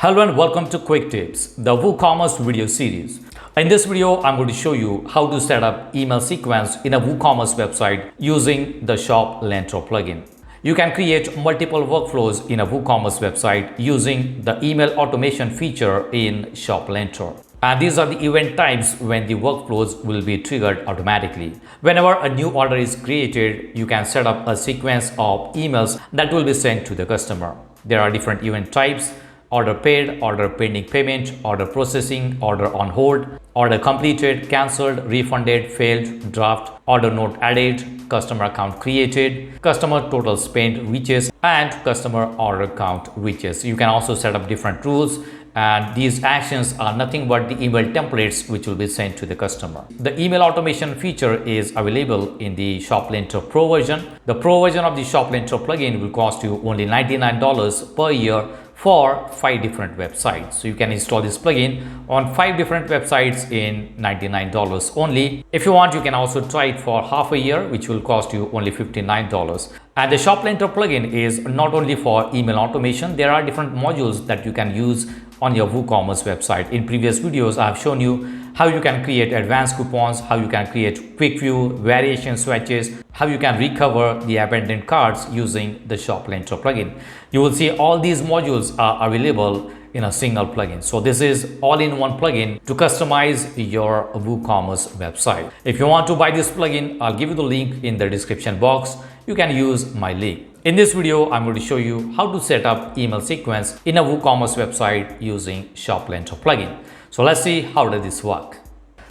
Hello and welcome to Quick Tips, the WooCommerce video series. In this video, I'm going to show you how to set up email sequence in a WooCommerce website using the ShopLentor plugin. You can create multiple workflows in a WooCommerce website using the email automation feature in ShopLentor. And these are the event types when the workflows will be triggered automatically. Whenever a new order is created, you can set up a sequence of emails that will be sent to the customer. There are different event types: order paid, order pending payment, order processing, order on hold, order completed, cancelled, refunded, failed, draft, order note added, customer account created, customer total spent reaches, and customer order count reaches. You can also set up different rules, and these actions are nothing but the email templates which will be sent to the customer. The email automation feature is available in the ShopLentor Pro version. The Pro version of the ShopLentor plugin will cost you only $99 per year for 5 different websites. So you can install this plugin on 5 different websites in $99 only. If you want, you can also try it for half a year, which will cost you only $59. And the ShopLentor plugin is not only for email automation. There are different modules that you can use on your WooCommerce website. In previous videos, I have shown you how you can create advanced coupons, how you can create quick view, variation swatches, how you can recover the abandoned carts using the ShopLentor plugin. You will see all these modules are available in a single plugin. So this is all-in-one plugin to customize your WooCommerce website. If you want to buy this plugin, I'll give you the link in the description box. You can use my link. In this video, I'm going to show you how to set up email sequence in a WooCommerce website using ShopLentor plugin. So let's see how does this work.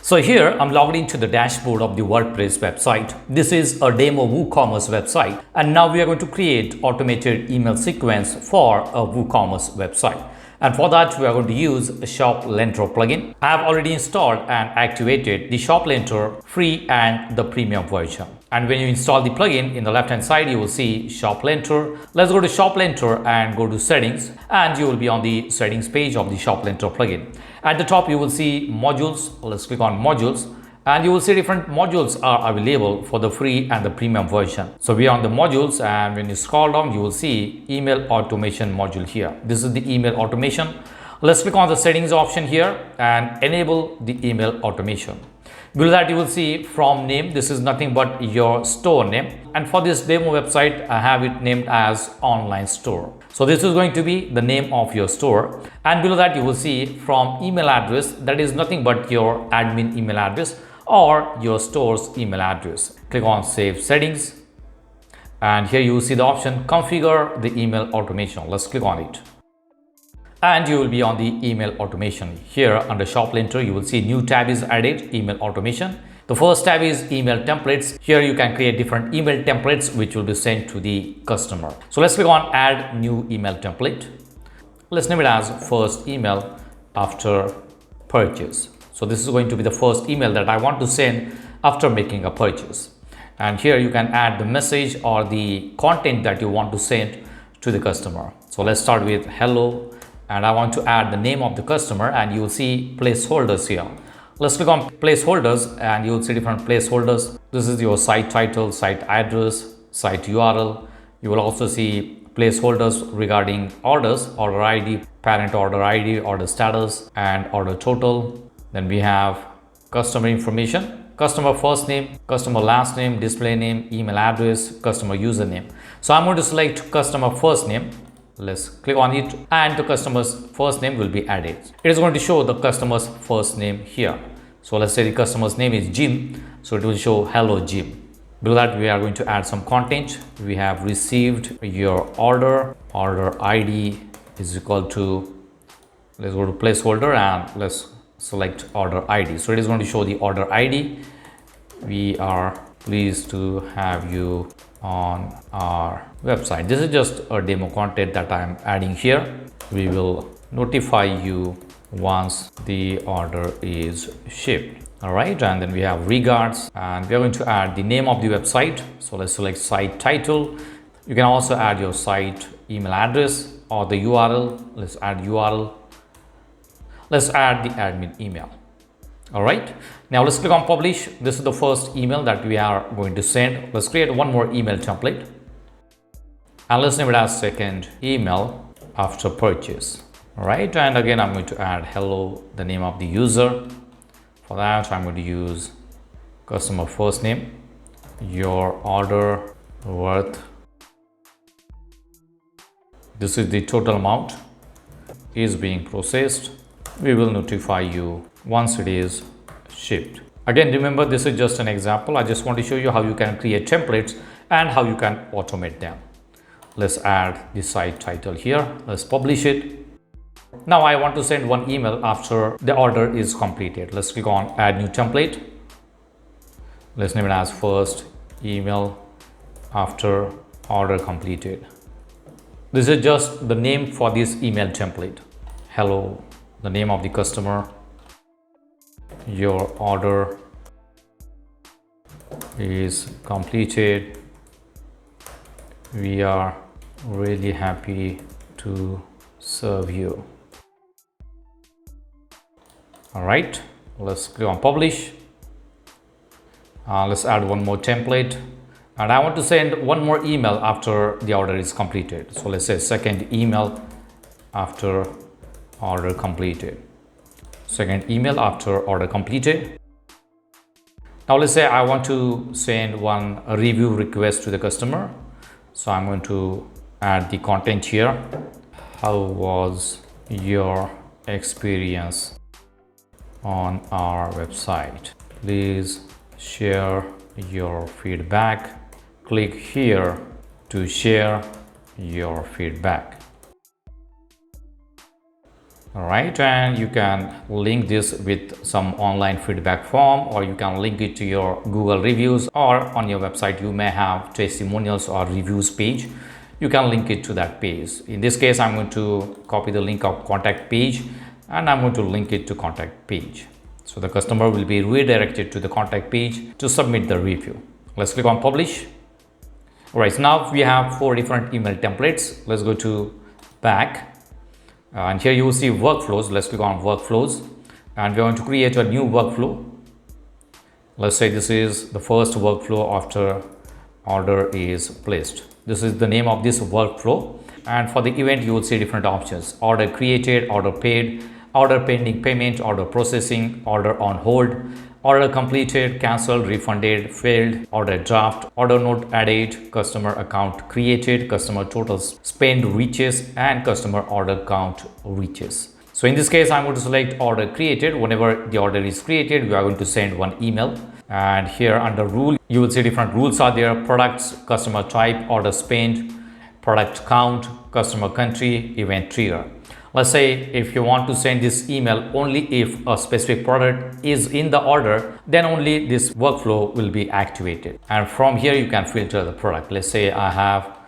So here I'm logged into the dashboard of the WordPress website. This is a demo WooCommerce website, and now we are going to create automated email sequence for a WooCommerce website. And for that, we are going to use a ShopLentor plugin. I have already installed and activated the ShopLentor free and the premium version. And when you install the plugin, in the left hand side, you will see ShopLentor. Let's go to ShopLentor and go to settings, and you will be on the settings page of the ShopLentor plugin. At the top, you will see modules. Let's click on modules, and you will see different modules are available for the free and the premium version. So we are on the modules, and when you scroll down, you will see email automation module here. This is the email automation. Let's click on the settings option here and enable the email automation. Below that, you will see from name. This is nothing but your store name, and for this demo website, I have it named as online store. So this is going to be the name of your store. And below that, you will see from email address. That is nothing but your admin email address or your store's email address. Click on save settings, and here you will see the option configure the email automation. Let's click on it, and you will be on the email automation. Here under ShopLentor, you will see new tab is added, email automation. The first tab is email templates. Here you can create different email templates which will be sent to the customer. So let's click on add new email template. Let's name it as first email after purchase. So this is going to be the first email that I want to send after making a purchase. And here you can add the message or the content that you want to send to the customer. So let's start with hello, and I want to add the name of the customer, and you will see placeholders here. Let's click on placeholders, and you will see different placeholders. This is your site title, site address, site URL. You will also see placeholders regarding orders, order ID, parent order ID, order status, and order total. Then we have customer information, customer first name, customer last name, display name, email address, customer username. So I'm going to select customer first name. Let's click on it, and the customer's first name will be added. It is going to show the customer's first name here. So let's say the customer's name is Jim, so it will show hello Jim. Below that, we are going to add some content. We have received your order ID is equal to, let's go to placeholder and let's select order ID. So it is going to show the order ID. We are pleased to have you on our website. This is just a demo content that I am adding here. We will notify you once the order is shipped. All right, and then we have regards, and we are going to add the name of the website. So let's select site title. You can also add your site email address or the URL. Let's add URL. Let's add the admin email. All right, now let's click on publish. This is the first email that we are going to send. Let's create one more email template, and let's name it as second email after purchase. All right, and again I'm going to add hello, the name of the user. For that I'm going to use customer first name, your order worth. This is the total amount is being processed. We will notify you once it is shipped. Again, remember, this is just an example. I just want to show you how you can create templates and how you can automate them. Let's add the site title here. Let's publish it. Now I want to send one email after the order is completed. Let's click on add new template. Let's name it as first email after order completed. This is just the name for this email template. Hello, the name of the customer, your order is completed. We are really happy to serve you. All right, let's click on publish. Let's add one more template, and I want to send one more email after the order is completed. So let's say second email after order completed. Second email after order completed. Now let's say I want to send one review request to the customer. So I'm going to add the content here. How was your experience on our website? Please share your feedback. Click here to share your feedback. All right, and you can link this with some online feedback form, or you can link it to your Google reviews, or on your website you may have testimonials or reviews page. You can link it to that page. In this case, I'm going to copy the link of contact page and I'm going to link it to contact page. So the customer will be redirected to the contact page to submit the review. Let's click on publish. All right, so now we have 4 different email templates. Let's go to back. And here you will see workflows. Let's click on workflows, and we're going to create a new workflow. Let's say this is the first workflow after order is placed. This is the name of this workflow, and for the event you will see different options: order created, order paid, order pending payment, order processing, order on hold, order completed, cancelled, refunded, failed, order draft, order note added, customer account created, customer total spend reaches, and customer order count reaches. So in this case, I'm going to select order created. Whenever the order is created, we are going to send one email. And here under rule, you will see different rules are there: products, customer type, order spend, product count, customer country, event trigger. Let's say if you want to send this email only if a specific product is in the order, then only this workflow will be activated. And from here you can filter the product. Let's say I have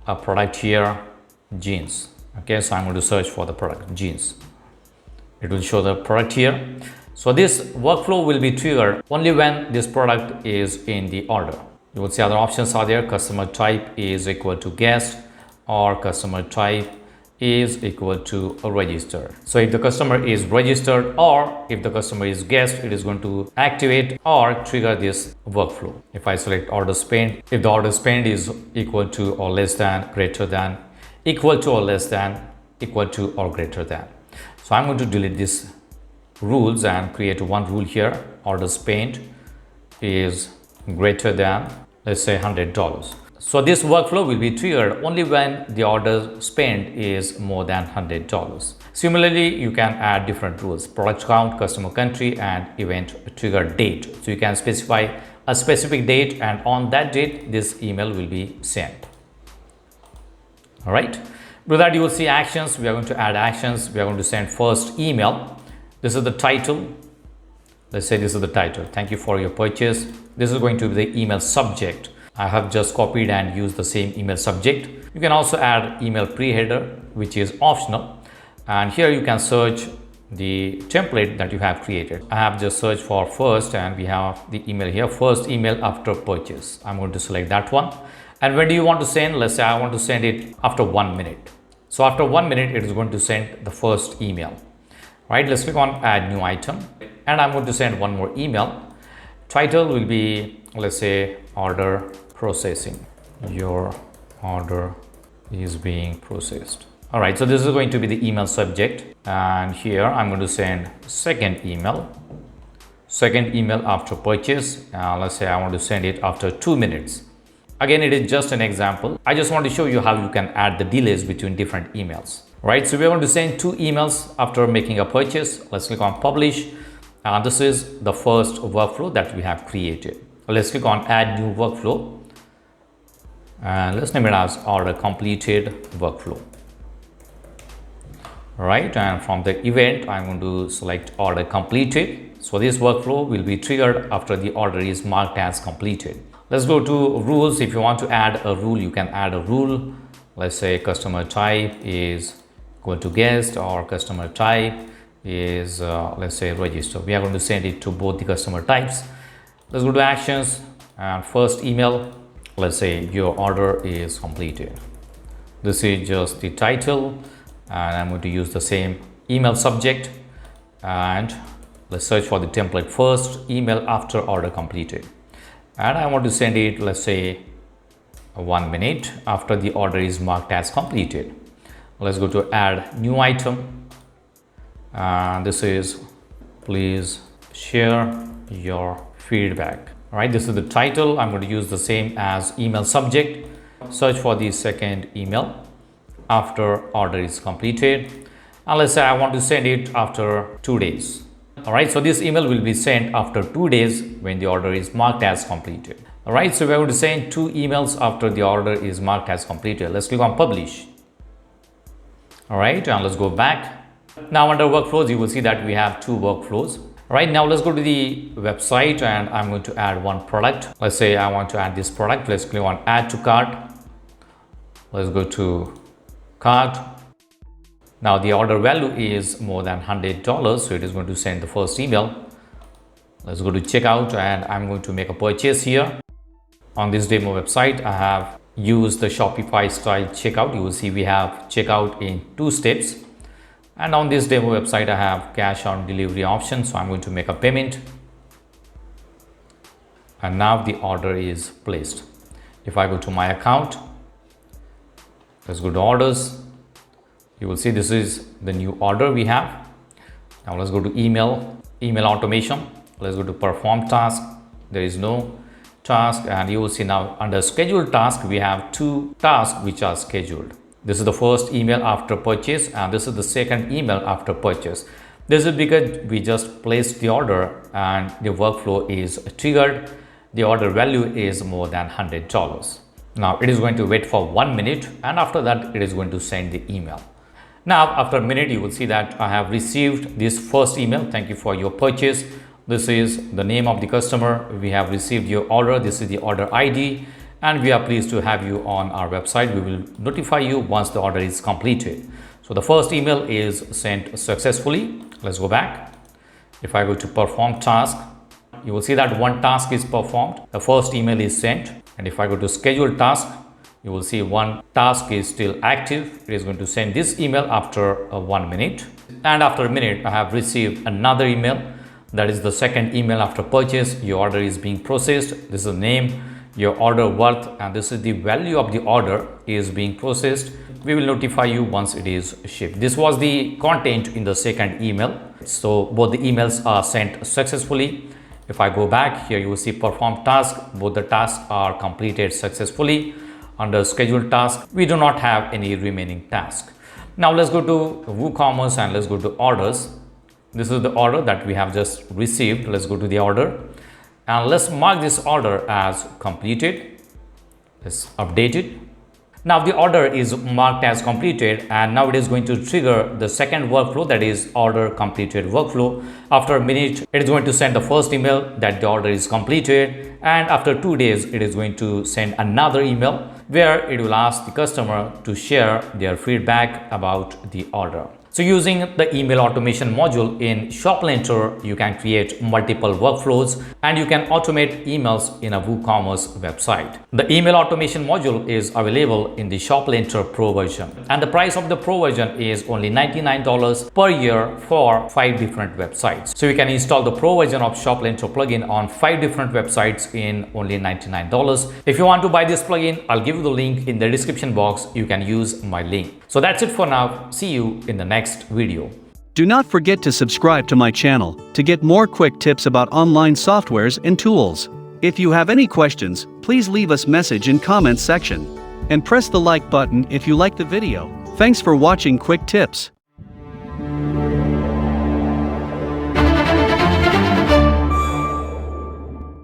a product here, jeans. Okay, so I'm going to search for the product jeans. It will show the product here. So this workflow will be triggered only when this product is in the order. You will see other options are there. Customer type is equal to guest, or customer type is equal to a registered. So if the customer is registered or if the customer is guest, it is going to activate or trigger this workflow. If I select order spend, if the order spend is equal to or less than, greater than, equal to or less than, equal to or greater than. So I'm going to delete these rules and create one rule here. Order spend is greater than, let's say, $100. So this workflow will be triggered only when the order spend is more than $100. Similarly, you can add different rules: product count, customer country, and event trigger date. So you can specify a specific date, and on that date this email will be sent. All right, below that you will see actions. We are going to add actions. We are going to send first email. This is the title. Let's say this is the title: thank you for your purchase. This is going to be the email subject. I have just copied and used the same email subject. You can also add email pre-header, which is optional. And here you can search the template that you have created. I have just searched for first, and we have the email here: first email after purchase. I'm going to select that one. And when do you want to send? Let's say I want to send it after 1 minute. So after 1 minute, it is going to send the first email. Right, let's click on add new item, and I'm going to send one more email. Title will be, let's say, order processing. Your order is being processed. All right, so this is going to be the email subject, and here I'm going to send second email after purchase. Let's say I want to send it after 2 minutes. Again, it is just an example. I just want to show you how you can add the delays between different emails. Right, so we're going to send 2 emails after making a purchase. Let's click on publish. This is the first workflow that we have created. Let's click on add new workflow, and let's name it as order completed workflow. Right, and from the event I'm going to select order completed. So this workflow will be triggered after the order is marked as completed. Let's go to rules. If you want to add a rule, you can add a rule. Let's say customer type is equal to guest, or customer type is let's say register. We are going to send it to both the customer types. Let's go to actions, and first email, let's say your order is completed. This is just the title, and I'm going to use the same email subject, and let's search for the template first email after order completed, and I want to send it, let's say 1 minute after the order is marked as completed. Let's go to add new item, and this is please share your feedback. All right, this is the title. I'm going to use the same as email subject. Search for the second email after order is completed, and let's say I want to send it after 2 days. All right, so this email will be sent after 2 days when the order is marked as completed. All right, so we're going to send 2 emails after the order is marked as completed. Let's click on publish. All right, and let's go back. Now under workflows, you will see that we have 2 workflows. All right, now let's go to the website, and I'm going to add one product. Let's say I want to add this product. Let's click on add to cart. Let's go to cart. Now the order value is more than $100, so it is going to send the first email. Let's go to checkout, and I'm going to make a purchase here. On this demo website, I have used the Shopify style checkout. You will see we have checkout in 2 steps. And on this demo website, I have cash on delivery option. So I'm going to make a payment. And now the order is placed. If I go to my account, let's go to orders. You will see this is the new order we have. Now let's go to email automation. Let's go to perform task. There is no task, and you will see now under scheduled task, we have 2 tasks which are scheduled. This is the first email after purchase, and this is the second email after purchase. This is because we just placed the order and the workflow is triggered. The order value is more than $100. Now it is going to wait for 1 minute, and after that it is going to send the email. Now after a minute, you will see that I have received this first email. Thank you for your purchase. This is the name of the customer. We have received your order. This is the order ID, and we are pleased to have you on our website. We will notify you once the order is completed. So the first email is sent successfully. Let's go back. If I go to perform task, you will see that 1 task is performed. The first email is sent. And if I go to schedule task, you will see 1 task is still active. It is going to send this email after 1 minute. And after a minute, I have received another email. That is the second email after purchase. Your order is being processed. This is the name, your order worth, and this is the value of the order is being processed. We will notify you once it is shipped. This was the content in the second email. So both the emails are sent successfully. If I go back here, you will see perform task. Both the tasks are completed successfully. Under scheduled task, we do not have any remaining task. Now let's go to WooCommerce and let's go to orders. This is the order that we have just received. Let's go to the order and let's mark this order as completed. Let's update it. Now the order is marked as completed, and now it is going to trigger the second workflow, that is order completed workflow. After a minute, it is going to send the first email that the order is completed, and after 2 days, it is going to send another email where it will ask the customer to share their feedback about the order. So using the email automation module in ShopLentor, you can create multiple workflows and you can automate emails in a WooCommerce website. The email automation module is available in the ShopLentor Pro version, and the price of the Pro version is only $99 per year for 5 different websites. So you can install the Pro version of ShopLentor plugin on 5 different websites in only $99. If you want to buy this plugin, I'll give you the link in the description box. You can use my link. So that's it for now. See you in the next video. Do not forget to subscribe to my channel to get more quick tips about online softwares and tools. If you have any questions, please leave us message in comments section. And press the like button if you like the video. Thanks for watching Quick Tips.